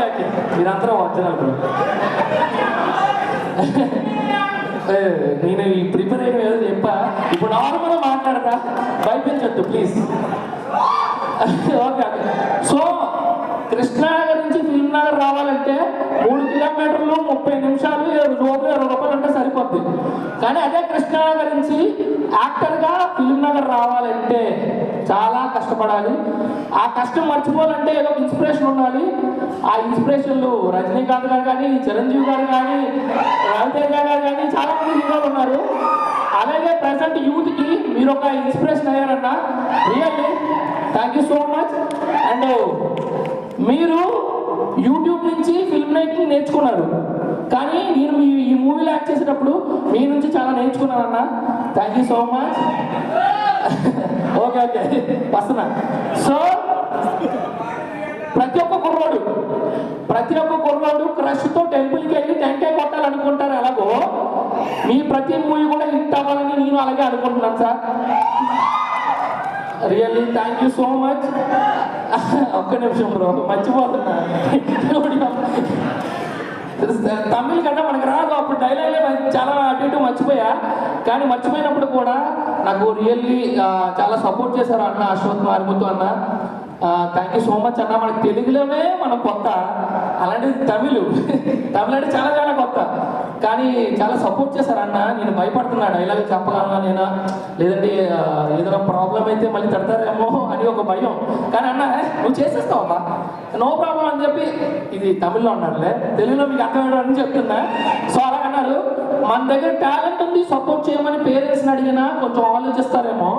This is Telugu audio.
ఓకే ఓకే మీరందరూ ఒరిజినల్ బ్రో. నేను ఈ ప్రిపేర్ అయిన ఏదో చెప్పా, ఇప్పుడు నార్మల్గా మాట్లాడతా, భయపించద్దు please. Okay okay. So Krishnanagar నుంచి ఫిల్మ్ నగర్ రావాలంటే 3 కిలోమీటర్లు 30 నిమిషాలు లోపల 20 రూపాయలు అంటే సరిపోద్ది. కానీ అదే కృష్ణానగర్ నుంచి యాక్టర్గా ఫిల్మ్ నగర్ రావాలంటే చాలా కష్టపడాలి. ఆ కష్టం మర్చిపోవాలంటే ఏదో ఇన్స్పిరేషన్ ఉండాలి. ఆ ఇన్స్పిరేషన్లు రజనీకాంత్ గారు కానీ, చిరంజీవి గారు కానీ, రవితేజ గారు కానీ చాలా మంది హీరోలు ఉన్నారు. అలాగే ప్రజెంట్ యూత్కి మీరు ఒక ఇన్స్పిరేషన్ అయ్యారన్న, really thank you so much. And మీరు యూట్యూబ్ నుంచి ఫిల్మ్ మేకింగ్ నేర్చుకున్నారు, కానీ నేను ఈ మూవీలో యాక్ట్ చేసేటప్పుడు మీ నుంచి చాలా నేర్చుకున్నానన్న. Thank you so much. Okay okay వస్తున్నా. సో ప్రతి ఒక్క కుర్రోడు క్రష్తో టెంపుల్కి వెళ్ళి టెంకాయ కొట్టాలనుకుంటారు. ఎలాగో మీ ప్రతి మూవీ కూడా హిట్ అవ్వాలని నేను అలాగే అనుకుంటున్నాను sir. Really thank you so much. ఒక్క నిమిషం బ్రో, మర్చిపోతున్నా. తమిళ్ కన్నా మనకు రాదు, అప్పుడు డైలాగ్లే చాలా అటు ఇటు మర్చిపోయా. కానీ మర్చిపోయినప్పుడు కూడా నాకు రియల్లీ చాలా సపోర్ట్ చేశారు అన్న, అశ్వత్ మారిముతు అన్న. థ్యాంక్ యూ సో మచ్ అన్న. మనకు తెలుగులోనే మనం కొత్త, అలాంటిది తమిళ్ అంటే చాలా చాలా కొత్త, కానీ చాలా సపోర్ట్ చేశారు అన్న. నేను భయపడుతున్నా డైలాగ్ చెప్పగలనా నేనా, లేదంటే ఏదైనా ప్రాబ్లం అయితే మళ్ళీ తిడతారేమో అని ఒక భయం. కానీ అన్న నువ్వు చేసేస్తావమ్మా, నో ప్రాబ్లం అని చెప్పి, ఇది తమిళ్లో అన్నారులే, తెలుగులో మీకు అర్థమయ్యాడని చెప్తున్నా. సో అలా అన్నారు. మన దగ్గర టాలెంట్ ఉంది, సపోర్ట్ చేయమని పేరెంట్స్ని అడిగినా కొంచెం ఆలోచిస్తారేమో.